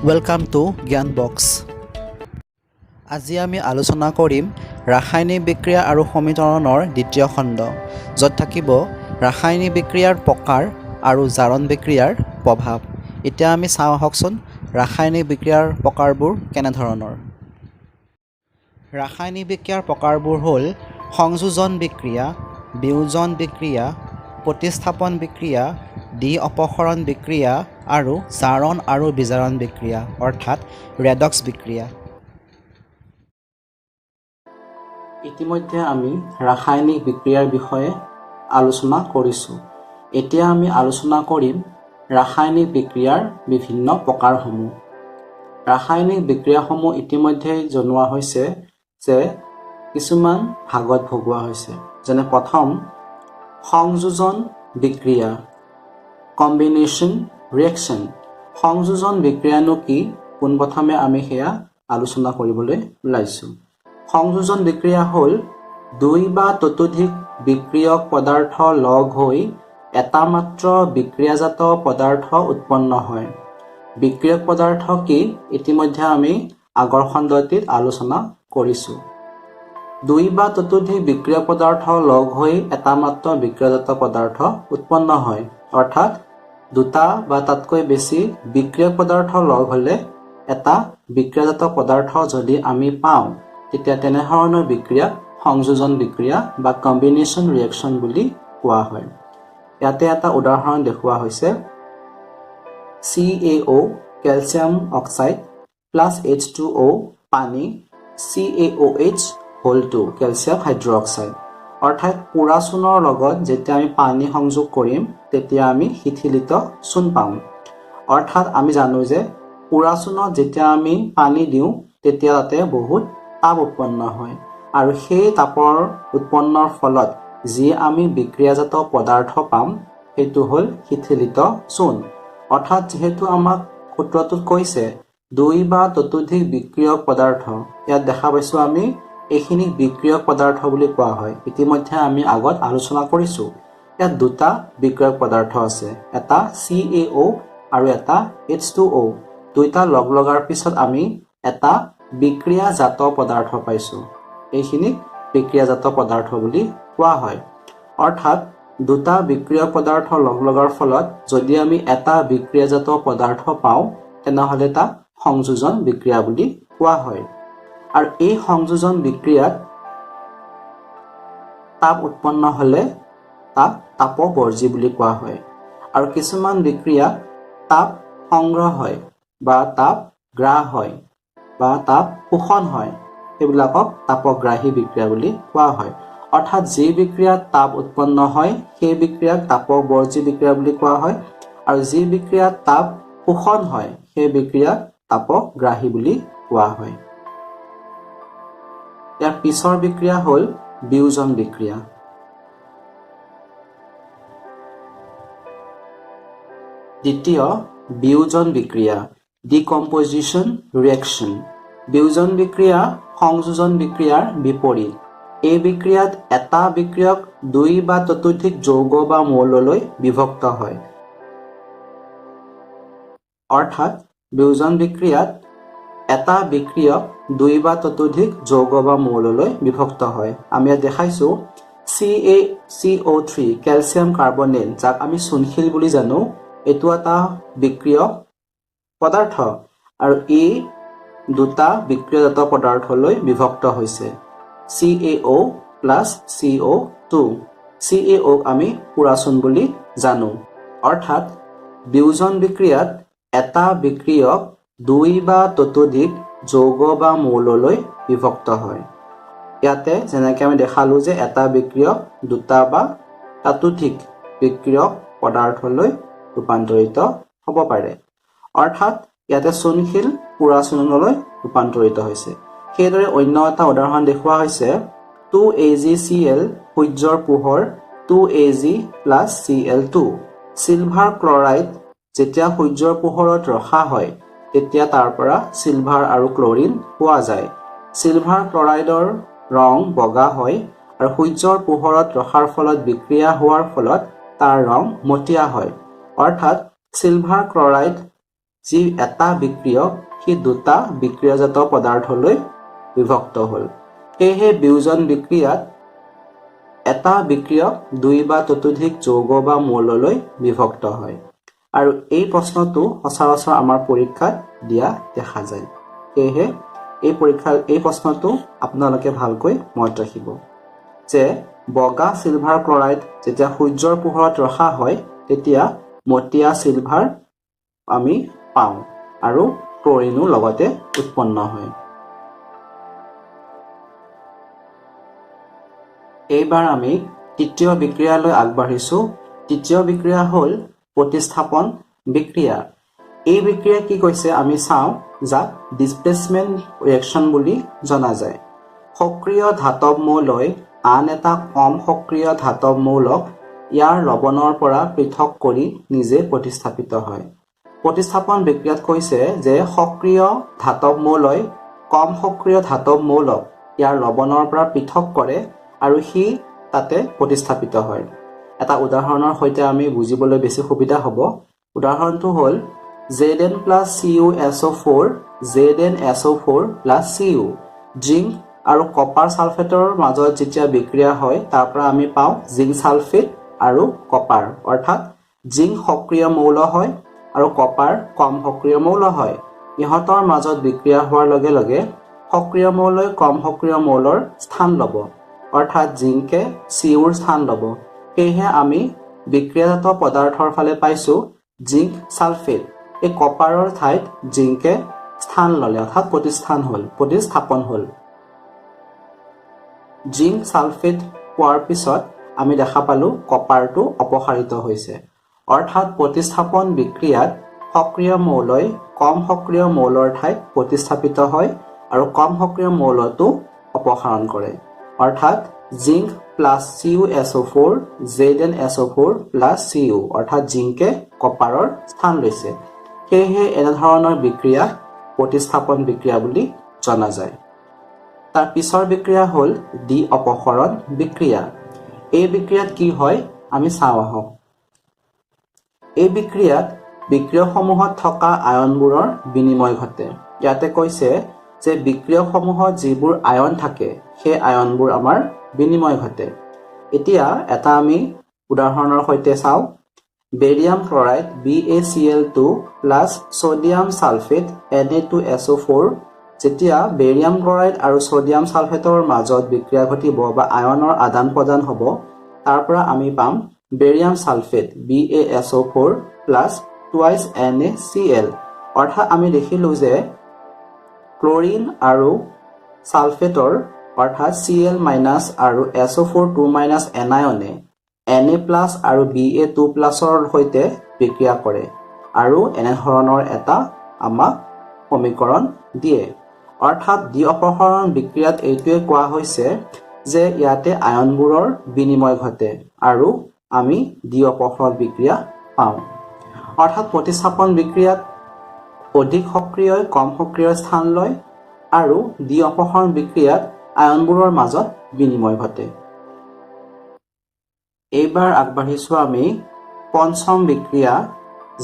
Welcome to Gyan Box. আজি আমি আলোচনা কৰিম ৰাসায়নিক বিক্ৰিয়া আৰু সমীকৰণৰ দ্বিতীয় খণ্ড, য'ত থাকিব ৰাসায়নিক বিক্ৰিয়াৰ প্ৰকাৰ আৰু জাৰণ বিক্ৰিয়াৰ প্ৰভাৱ। এতিয়া আমি চাওঁ আহকচোন ৰাসায়নিক বিক্ৰিয়াৰ প্ৰকাৰবোৰ কেনেধৰণৰ। ৰাসায়নিক বিক্ৰিয়াৰ প্ৰকাৰবোৰ হ'ল সংযোজন বিক্ৰিয়া, বিয়োজন বিক্ৰিয়া, প্ৰতিস্থাপন বিক্ৰিয়া, দ্বি-অপসৰণ বিক্ৰিয়া আৰু জাৰণ আৰু বিজাৰণ বিক্ৰিয়া অৰ্থাৎ ৰেডক্স বিক্ৰিয়া। ইতিমধ্যে আমি ৰাসায়নিক বিক্ৰিয়াৰ বিষয়ে আলোচনা কৰিছোঁ। এতিয়া আমি আলোচনা কৰিম ৰাসায়নিক বিক্ৰিয়াৰ বিভিন্ন প্ৰকাৰসমূহ। ৰাসায়নিক বিক্ৰিয়াসমূহ ইতিমধ্যে জনোৱা হৈছে যে কিছুমান ভাগত ভগোৱা হৈছে। যেনে প্ৰথম সংযোজন বিক্ৰিয়া, কম্বিনেশ্যন ৰিয়েকশ্যন। সংযোজন বিক্ৰিয়ানো কি পোনপ্ৰথমে আমি সেয়া আলোচনা কৰিবলৈ ওলাইছোঁ। সংযোজন বিক্ৰিয়া হ'ল দুই বা ততোধিক বিক্ৰিয়ক পদাৰ্থ লগ হৈ এটা মাত্ৰ বিক্ৰিয়াজাত পদাৰ্থ উৎপন্ন হয়। বিক্ৰিয়ক পদাৰ্থ কি ইতিমধ্যে আমি আগৰ খণ্ডটিত আলোচনা কৰিছোঁ। দুই বা ততোধিক বিক্ৰিয়ক পদাৰ্থ লগ হৈ এটা মাত্ৰ বিক্ৰিয়াজাত পদাৰ্থ উৎপন্ন হয়, অৰ্থাৎ দুটা বা তাতকৈ বেছি বিক্ৰিয়ক পদাৰ্থ লগ হ'লে এটা বিক্ৰিয়াজাত পদাৰ্থ যদি আমি পাওঁ, তেতিয়া তেনেধৰণৰ বিক্ৰিয়াক সংযোজন বিক্ৰিয়া বা কম্বিনেশ্যন ৰিয়েকশ্যন বুলি কোৱা হয়। ইয়াতে এটা উদাহৰণ দেখুওৱা হৈছে CaO calcium oxide plus H2O পানী CaOH হ'ল 2 কেলছিয়াম হাইড্ৰক্সাইড। অৰ্থাৎ পোৰা চূণৰ লগত যেতিয়া আমি পানী সংযোগ কৰিম তেতিয়া আমি শিথিলিত চূণ পাম। অৰ্থাৎ আমি জানো যে পোৰা চূণত যেতিয়া আমি পানী দিওঁ তেতিয়া তাতে বহুত তাপ উৎপন্ন হয় আৰু সেই তাপৰ উৎপন্নৰ ফলত যি আমি বিক্ৰিয়াজাত পদাৰ্থ পাম সেইটো হ'ল শিথিলিত চূণ। অৰ্থাৎ যিহেতু আমাক সূত্ৰটোত কৈছে দুই বা ততোধিক বিক্ৰিয়ক পদাৰ্থ, ইয়াত দেখা পাইছোঁ আমি এইখিনিক বিক্ৰিয়ক পদাৰ্থ বুলি কোৱা হয়। ইতিমধ্যে আমি আগত আলোচনা কৰিছোঁ ইয়াত দুটা বিক্ৰিয়ক পদাৰ্থ আছে, এটা CaO আৰু এটা H2O। দুইটা লগ লগাৰ পিছত আমি এটা বিক্ৰিয়াজাত পদাৰ্থ পাইছোঁ। এইখিনিক বিক্ৰিয়াজাত পদাৰ্থ বুলি কোৱা হয়। অৰ্থাৎ দুটা বিক্ৰিয়ক পদাৰ্থ লগ লগাৰ ফলত যদি আমি এটা বিক্ৰিয়াজাত পদাৰ্থ পাওঁ তেনেহ'লে তাক সংযোজন বিক্ৰিয়া বুলি কোৱা হয়। আৰু এই সংযোজন বিক্ৰিয়াত তাপ উৎপন্ন হ'লে তাক তাপবৰ্জী বুলি কোৱা হয়। আৰু কিছুমান বিক্ৰিয়াত তাপ সংগ্ৰহ হয় বা তাপ গ্ৰাহ হয় বা তাপ শোষণ হয়, সেইবিলাকক তাপগ্ৰাহী বিক্ৰিয়া বুলি কোৱা হয়। অৰ্থাৎ যি বিক্ৰিয়াত তাপ উৎপন্ন হয় সেই বিক্ৰিয়াক তাপবৰ্জী বিক্ৰিয়া বুলি কোৱা হয় আৰু যি বিক্ৰিয়াত তাপ শোষণ হয় সেই বিক্ৰিয়াক তাপগ্ৰাহী বুলি কোৱা হয়। ইয়াৰ পিছৰ বিক্ৰিয়া হ'ল বিয়োজন বিক্ৰিয়া। দ্বিতীয় বিয়োজন বিক্ৰিয়া, ডিকম্পজিশ্যন ৰিয়েকশ্যন। বিয়োজন বিক্ৰিয়া সংযোজন বিক্ৰিয়াৰ বিপৰীত। এই বিক্ৰিয়াত এটা বিক্ৰিয়ক দুই বা ততোধিক যৌগ বা মৌললৈ বিভক্ত হয়। অৰ্থাৎ বিয়োজন বিক্ৰিয়াত এটা বিক্ৰিয়ক দুই বা ততোধিক যৌগ বা মৌললৈ বিভক্ত হয়। আমি ইয়াত দেখাইছোঁ CaCO3 কেলছিয়াম কাৰ্বনেট, যাক আমি চূণশিল বুলি জানো, এইটো এটা বিক্ৰিয়ক পদাৰ্থ আৰু ই দুটা বিক্ৰিয়াজাত পদাৰ্থলৈ বিভক্ত হৈছে CaO প্লাছ CO2। CaOক আমি পোৰা চূণ বুলি জানো। অৰ্থাৎ বিয়োজন বিক্ৰিয়াত এটা বিক্ৰিয়ক দুই বা ততোধিক যৌগ বা মৌললৈ বিভক্ত হয়। ইয়াতে যেনেকৈ আমি দেখালোঁ যে এটা বিক্ৰিয়ক দুটা বা ততোধিক বিক্ৰিয়ক পদাৰ্থলৈ ৰূপান্তৰিত হ'ব পাৰে। অৰ্থাৎ ইয়াতে চূণশিল পোৰা চূণলৈ ৰূপান্তৰিত হৈছে। সেইদৰে অন্য এটা উদাহৰণ দেখুওৱা হৈছে 2AgCl সূৰ্যৰ পোহৰ 2Ag plus Cl2। Silver chloride যেতিয়া সূৰ্যৰ পোহৰত ৰখা হয় তেতিয়া তাৰ পৰা চিলভাৰ আৰু ক্লৰিন পোৱা যায়। চিলভাৰ ক্লৰাইডৰ ৰং বগা হয় আৰু সূৰ্যৰ পোহৰত ৰখাৰ ফলত বিক্ৰিয়া হোৱাৰ ফলত তাৰ ৰং মটীয়া হয়। অৰ্থাৎ চিলভাৰ ক্লৰাইড যি এটা বিক্ৰিয়ক সি দুটা বিক্ৰিয়াজাত পদাৰ্থলৈ বিভক্ত হ'ল। সেয়েহে বিয়োজন বিক্ৰিয়াত এটা বিক্ৰিয়ক দুই বা ততোধিক যৌগ বা মৌললৈ বিভক্ত হয়। আৰু এই প্ৰশ্নটো সচৰাচৰ আমাৰ পৰীক্ষাত দিয়া দেখা যায়। সেয়েহে এই প্ৰশ্নটো আপোনালোকে ভালকৈ মনত ৰাখিব যে বগা চিলভাৰ ক্লৰাইড যেতিয়া সূৰ্যৰ পোহৰত ৰখা হয় তেতিয়া মটিয়া চিলভাৰ আমি পাওঁ আৰু ক্লৰিনো লগতে উৎপন্ন হয়। এইবাৰ আমি তৃতীয় বিক্ৰিয়ালৈ আগবাঢ়িছো। তৃতীয় বিক্ৰিয়া হ'ল প্ৰতিস্থাপন বিক্ৰিয়া। এই বিক্ৰিয়া কি কৈছে আমি চাওঁ, যাক ডিছপ্লেচমেণ্ট ৰিয়েকশ্যন বুলি জনা যায়। সক্ৰিয় ধাতৱ মৌলই আন এটা কম সক্ৰিয় ধাতৱ মৌলক ইয়াৰ লৱণৰ পৰা পৃথক কৰি নিজে প্ৰতিস্থাপিত হয়। প্ৰতিস্থাপন বিক্ৰিয়াত কৈছে যে সক্ৰিয় ধাতৱ মৌলই কম সক্ৰিয় ধাতৱ মৌলক ইয়াৰ লৱণৰ পৰা পৃথক কৰে আৰু সি তাতে প্ৰতিস্থাপিত হয়। এটা উদাহৰণৰ সৈতে আমি বুজিবলৈ বেছি সুবিধা হ'ব। উদাহৰণটো হ'ল Zn plus CuSO4 ZnSO4 plus Cu। Zinc আৰু কপাৰ ছালফেটৰ মাজত যেতিয়া বিক্ৰিয়া হয় তাৰ পৰা আমি পাওঁ জিংক ছালফেট আৰু কপাৰ, অৰ্থাৎ জিংক সক্ৰিয় মৌল হয় আৰু কপাৰ কম সক্ৰিয় মৌল হয়। ইহঁতৰ মাজত বিক্ৰিয়া হোৱাৰ লগে লগে সক্ৰিয় মৌলই কম সক্ৰিয় মৌলৰ স্থান ল'ব, অৰ্থাৎ জিংকে Cuৰ স্থান ল'ব। সেয়েহে আমি বিক্ৰিয়াজাত পদাৰ্থৰ ফালে পাইছো জিংক ছালফেট। এই কপাৰৰ ঠাইত জিংকে স্থান ল'লে, অৰ্থাৎ প্ৰতিস্থাপন হ'ল। জিংক ছালফেট পোৱাৰ পিছত আমি দেখা পালো কপাৰটো অপসাৰিত হৈছে, অৰ্থাৎ প্ৰতিস্থাপন বিক্ৰিয়াত সক্ৰিয় মৌলই কম সক্ৰিয় মৌলৰ ঠাইত প্ৰতিস্থাপিত হয় আৰু কম সক্ৰিয় মৌলটো অপসাৰণ কৰে, অৰ্থাৎ zinc plus CuSO4 ZnSO4 plus Cu, অৰ্থাৎ জিংকে কপাৰৰ স্থান লৈছে। সেয়েহে এনেধৰণৰ বিক্ৰিয়া প্ৰতিস্থাপন বিক্ৰিয়া বুলি জনা যায়। তাৰ পিছৰ বিক্ৰিয়া হ'ল দ্বি অপসৰণ বিক্ৰিয়া। এই বিক্ৰিয়াত কি হয় আমি চাওঁ আহক। এই বিক্ৰিয়াত বিক্ৰিয়কসমূহত থকা আয়নবোৰৰ বিনিময় ঘটে। ইয়াতে কৈছে যে বিক্ৰিয়কসমূহত যিবোৰ আয়ন থাকে সেই আয়নবোৰ আমাৰ বিনিময় ঘটে। এতিয়া এটা আমি উদাহৰণৰ সৈতে চাওঁ। Barium chloride BaCl2 plus sodium sulphate Na2SO4। যেতিয়া বেৰিয়াম ক্লৰাইড আৰু ছডিয়াম ছালফেটৰ মাজত বিক্ৰিয়া ঘটিব বা আয়নৰ আদান প্ৰদান হ'ব, তাৰ পৰা আমি পাম barium sulphate BaSO4 plus twice NaCl। অৰ্থাৎ আমি দেখিলোঁ যে ক্লৰিন আৰু ছালফেটৰ অৰ্থাৎ Cl- আৰু SO4 2- এনায়নে Na+ আৰু Ba2+ৰ সৈতে বিক্ৰিয়া কৰে আৰু এনেধৰণৰ এটা আমাক সমীকৰণ দিয়ে। অৰ্থাৎ দ্বি অপসৰণ বিক্ৰিয়াত এইটোৱে কোৱা হৈছে যে ইয়াতে আয়নবোৰৰ বিনিময় ঘটে আৰু আমি দ্বি অপসৰণ বিক্ৰিয়া পাওঁ। অৰ্থাৎ প্ৰতিস্থাপন বিক্ৰিয়াত অধিক সক্ৰিয়ই কম সক্ৰিয় স্থান লয় আৰু দ্বি অপসৰণ বিক্ৰিয়াত আয়নবোৰৰ মাজত বিনিময় ঘটে। এইবাৰ আগবাঢ়িছো আমি পঞ্চম বিক্ৰিয়া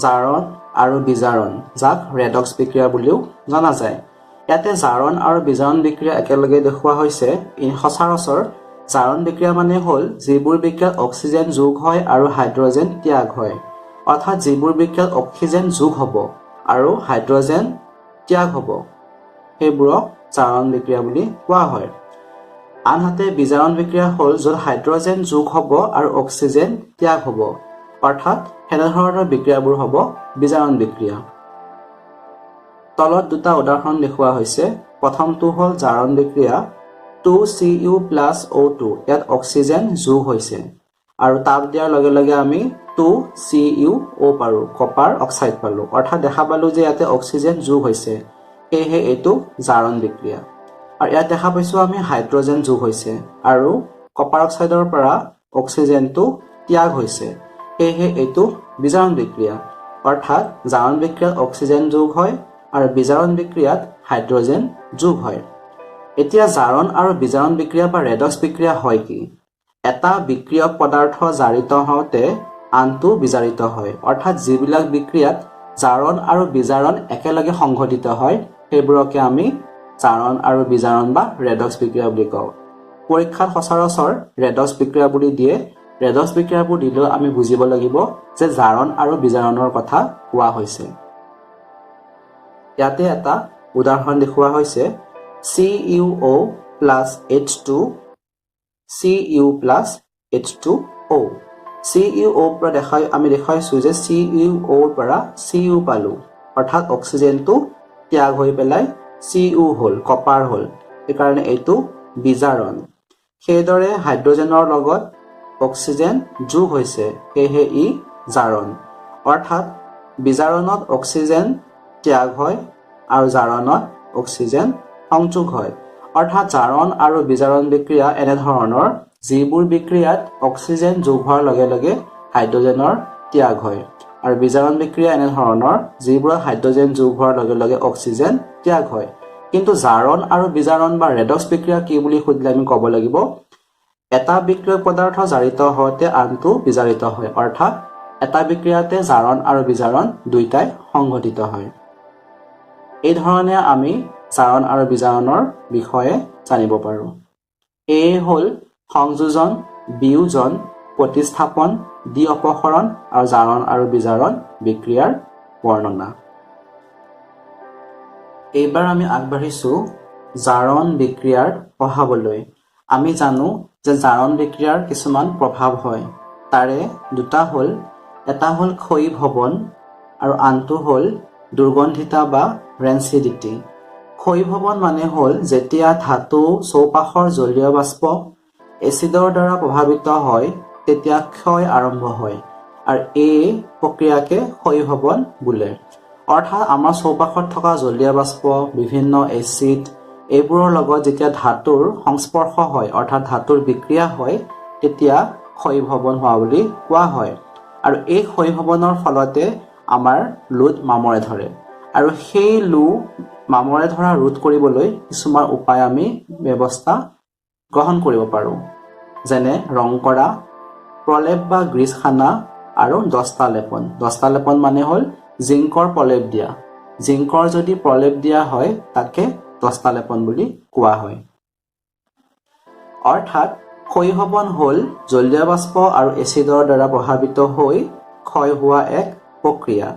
জাৰণ আৰু বিজাৰণ, যাক ৰেডক্স বিক্ৰিয়া বুলিও জনা যায়। ইয়াতে জাৰণ আৰু বিজাৰণ বিক্ৰিয়া একেলগে দেখুওৱা হৈছে। সচৰাচৰ জাৰণ বিক্ৰিয়া মানে হ'ল যিবোৰ বিক্ৰিয়াত অক্সিজেন যোগ হয় আৰু হাইড্ৰজেন ত্যাগ হয়, অৰ্থাৎ যিবোৰ বিক্ৰিয়াত অক্সিজেন যোগ হ'ব আৰু হাইড্ৰজেন ত্যাগ হ'ব সেইবোৰক জাৰণ বিক্ৰিয়া বুলি কোৱা হয়। আনহাতে বিজাৰণ বিক্ৰিয়া হ'ল য'ত হাইড্ৰজেন যোগ হ'ব আৰু অক্সিজেন ত্যাগ হ'ব, অৰ্থাৎ সেনেধৰণৰ বিক্ৰিয়াবোৰ হ'ব বিজাৰণ বিক্ৰিয়া। তলত দুটা উদাহৰণ দেখুওৱা হৈছে। প্ৰথমটো হ'ল জাৰণ বিক্ৰিয়া 2Cu plus O2। ইয়াত অক্সিজেন যোগ হৈছে আৰু তাপ দিয়াৰ লগে লগে আমি 2CuO পালোঁ, কপাৰ অক্সাইড পালোঁ, অৰ্থাৎ দেখা পালোঁ যে ইয়াতে অক্সিজেন যোগ হৈছে, সেয়েহে এইটো জাৰণ বিক্ৰিয়া। আৰু ইয়াত দেখা পাইছোঁ আমি হাইড্ৰজেন যোগ হৈছে আৰু কপাৰ অক্সাইডৰ পৰা অক্সিজেনটো ত্যাগ হৈছে, সেয়েহে এইটো বিজাৰণ বিক্ৰিয়া। অৰ্থাৎ জাৰণ বিক্ৰিয়াত অক্সিজেন যোগ হয় আৰু বিজাৰণ বিক্ৰিয়াত হাইড্ৰজেন যোগ হয়। এতিয়া জাৰণ আৰু বিজাৰণ বিক্ৰিয়া বা ৰেডক্স বিক্ৰিয়া হয় কি? এটা বিক্ৰিয়ক পদাৰ্থ জাৰিত হওঁতে আনটো বিজাৰিত হয়, অৰ্থাৎ যিবিলাক বিক্ৰিয়াত জাৰণ আৰু বিজাৰণ একেলগে সংঘটিত হয় সেইবোৰকে আমি জাৰণ আৰু বিজাৰণ বা ৰেডক্স বিক্ৰিয়া বুলি কওঁ পৰীক্ষাত সচৰাচৰ ৰেডক্স বিক্ৰিয়া বুলি দিয়ে ৰেডক্স বিক্ৰিয়াবোৰ দিলেও আমি বুজিব লাগিব যে জাৰণ আৰু বিজাৰণৰ কথা কোৱা হৈছে ইয়াতে এটা উদাহৰণ দেখুওৱা হৈছে CuO plus H2 Cu plus H2O CuO পৰা আমি দেখাইছো যে CuO পৰা Cu পালো অৰ্থাৎ অক্সিজেনটো ত্যাগ হৈ পেলাই Cu হল কপাৰ হল এইকাৰণে এইটো বিজাৰণ সেইদৰে হাইড্ৰজেনৰ লগত অক্সিজেন যোগ হৈছে সেয়ে ই জাৰণ অৰ্থাৎ বিজাৰণত অক্সিজেন ত্যাগ হয় আৰু জাৰণত অক্সিজেন সংযোগ হয় অৰ্থাৎ জাৰণ আৰু বিজাৰণ বিক্ৰিয়া এনে ধৰণৰ যিবোৰ বিক্ৰিয়াত অক্সিজেন যোগ হোৱাৰ লগে লগে হাইড্ৰজেনৰ ত্যাগ হয় আৰু বিজাৰণ বিক্ৰিয়া এনে ধৰণৰ যিবোৰত হাইড্ৰজেন যোগ হোৱাৰ লগে লগে অক্সিজেন ত্যাগ হয় কিন্তু জাৰণ আৰু বিজাৰণ বা ৰেডক্স বিক্ৰিয়া কি বুলি সুধিলে আমি ক'ব লাগিব এটা বিক্ৰিয়ক পদাৰ্থ জাৰিত হওঁতে আনটো বিজাৰিত হয় অৰ্থাৎ এটা বিক্ৰিয়াতে জাৰণ আৰু বিজাৰণ দুইটাই সংঘটিত হয় এই ধৰণে আমি জাৰণ আৰু বিজাৰণৰ বিষয়ে জানিব পাৰো এ হ'ল সংযোজন বিয়োজন প্ৰতিস্থাপন দ্বি অপসৰণ আৰু জাৰণ আৰু বিজাৰণ বিক্ৰিয়াৰ বৰ্ণনা এইবাৰ আমি আগবাঢ়িছো জাৰণ বিক্ৰিয়াৰ প্ৰভাৱলৈ আমি জানো যে জাৰণ বিক্ৰিয়াৰ কিছুমান প্ৰভাৱ হয় তাৰে দুটা হ'ল এটা হ'ল ক্ষয়ী ভৱন আৰু আনটো হ'ল দুৰ্গন্ধিতা বা ৰেঞ্চিডিটি ক্ষয়ী ভৱন মানে হ'ল যেতিয়া ধাতু চৌপাশৰ জলীয় বাষ্প এচিডৰ দ্বাৰা প্ৰভাৱিত হয় তেতিয়া ক্ষয় আৰম্ভ হয় আৰু এই প্ৰক্ৰিয়াকে ক্ষয়ী ভৱন বোলে অৰ্থাৎ আমাৰ চৌপাশত থকা জলীয় বাষ্প বিভিন্ন এচিড এইবোৰৰ লগত যেতিয়া ধাতুৰ সংস্পৰ্শ হয় অৰ্থাৎ ধাতুৰ বিক্ৰিয়া হয় তেতিয়া ক্ষয়ী ভৱন হোৱা বুলি কোৱা হয় আৰু এই ক্ষয়ী ভৱনৰ ফলতে আমাৰ লোদ মামৰে ধৰে আৰু সেই লো মামৰে ধৰা ৰোধ কৰিবলৈ কিছুমান উপায় আমি ব্যৱস্থা গ্ৰহণ কৰিব পাৰোঁ যেনে ৰং কৰা প্ৰলেপ বা গ্ৰীজ সানা আৰু দস্তা লেপন মানে হ'ল জিংকৰ প্ৰলেপ দিয়া জিংকৰ যদি প্ৰলেপ দিয়া হয় তাকে দস্তা লেপন বুলি কোৱা হয় অৰ্থাৎ ক্ষয়ী ভৱন হ'ল জলীয় বাষ্প আৰু এচিডৰ দ্বাৰা প্ৰভাৱিত হৈ ক্ষয় হোৱা এক প্ৰক্ৰিয়া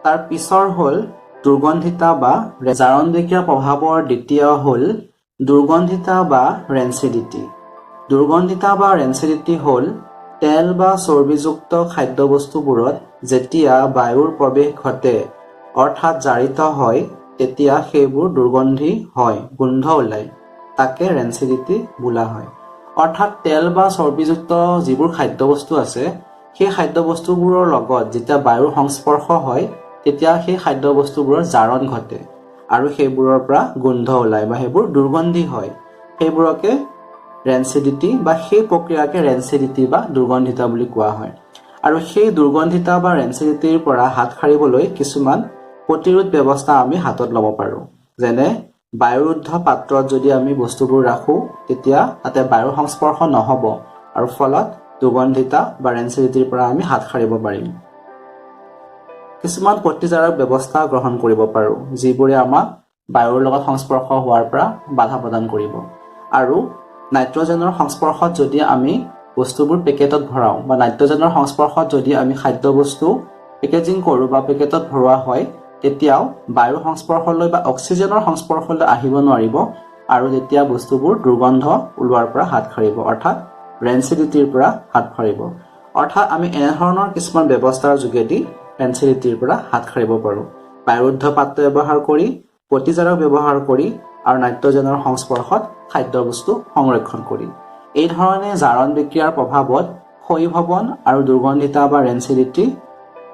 তাৰ পিছৰ হ'ল দুৰ্গন্ধিতা বা জাৰণ বিক্ৰিয়াৰ প্ৰভাৱৰ দ্বিতীয় হ'ল দুৰ্গন্ধিতা বা ৰেঞ্চিডিটি দুৰ্গন্ধিতা বা ৰেঞ্চিডিটি হ'ল তেল বা চৰ্বিযুক্ত খাদ্যবস্তুবোৰত যেতিয়া বায়ুৰ প্ৰৱেশ ঘটে অৰ্থাৎ জাৰিত হয় তেতিয়া সেইবোৰ দুৰ্গন্ধি হয় গোন্ধ ওলায় তাকে ৰেঞ্চিডিটি বোলা হয় অৰ্থাৎ তেল বা চৰ্বিযুক্ত যিবোৰ খাদ্যবস্তু আছে সেই খাদ্যবস্তুবোৰৰ লগত যেতিয়া বায়ুৰ সংস্পৰ্শ হয় তেতিয়া সেই খাদ্যবস্তুবোৰৰ জাৰণ ঘটে আৰু সেইবোৰৰ পৰা গোন্ধ ওলায় বা সেইবোৰ দুৰ্গন্ধি হয় সেইবোৰকে ৰেঞ্চিডিটি বা সেই প্ৰক্ৰিয়াকে ৰেঞ্চিডিটি বা দুৰ্গন্ধিতা বুলি কোৱা হয় আৰু সেই দুৰ্গন্ধিতা বা ৰেঞ্চিডিটিৰ পৰা হাত সাৰিবলৈ কিছুমান প্ৰতিৰোধ ব্যৱস্থা আমি হাতত ল'ব পাৰোঁ যেনে বায়ুৰুদ্ধ পাত্ৰত যদি আমি বস্তুবোৰ ৰাখোঁ তেতিয়া তাতে বায়ুৰ সংস্পৰ্শ নহ'ব আৰু ফলত দুৰ্গন্ধিতা বা ৰেঞ্চিডিটিৰ পৰা আমি হাত সাৰিব পাৰিম কিছুমান প্ৰতিজাৰক ব্যৱস্থা গ্ৰহণ কৰিব পাৰোঁ যিবোৰে আমাক বায়ুৰ লগত সংস্পৰ্শ হোৱাৰ পৰা বাধা প্ৰদান কৰিব আৰু নাইট্ৰজেনৰ সংস্পৰ্শত যদি আমি বস্তুবোৰ পেকেটত ভৰাওঁ বা নাইট্ৰজেনৰ সংস্পৰ্শত যদি আমি খাদ্যবস্তু পেকেজিং কৰোঁ বা পেকেটত ভৰোৱা হয় তেতিয়াও বায়ুৰ সংস্পৰ্শলৈ বা অক্সিজেনৰ সংস্পৰ্শলৈ আহিব নোৱাৰিব আৰু তেতিয়া বস্তুবোৰ দুৰ্গন্ধ ওলোৱাৰ পৰা হাত সাৰিব অৰ্থাৎ ৰেঞ্চিডিটিৰ পৰা হাত সাৰিব অৰ্থাৎ আমি এনেধৰণৰ কিছুমান ব্যৱস্থাৰ যোগেদি ৰেঞ্চিডিটিৰ পৰা হাত সাৰিব পাৰোঁ বায়ুৰুদ্ধ পাত্ৰ ব্যৱহাৰ কৰি প্ৰতিজাৰক ব্যৱহাৰ কৰি আৰু নাইট্ৰজেনৰ সংস্পৰ্শত খাদ্যবস্তু সংৰক্ষণ কৰি এই ধৰণে জাৰণ বিক্ৰিয়াৰ প্ৰভাৱত ক্ষয়ী ভৱন আৰু দুৰ্গন্ধিতা বা ৰেঞ্চিডিটি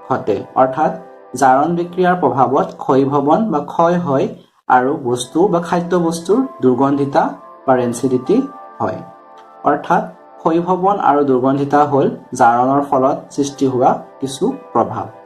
ঘটে অৰ্থাৎ জাৰণ বিক্ৰিয়াৰ প্ৰভাৱত ক্ষয়ী ভৱন বা ক্ষয় হয় আৰু বস্তু বা খাদ্যবস্তুৰ দুৰ্গন্ধিতা বা ৰেঞ্চিডিটি হয় অৰ্থাৎ ক্ষয়ী ভৱন আৰু দুৰ্গন্ধিতা হ'ল জাৰণৰ ফলত সৃষ্টি হোৱা কিছু প্ৰভাৱ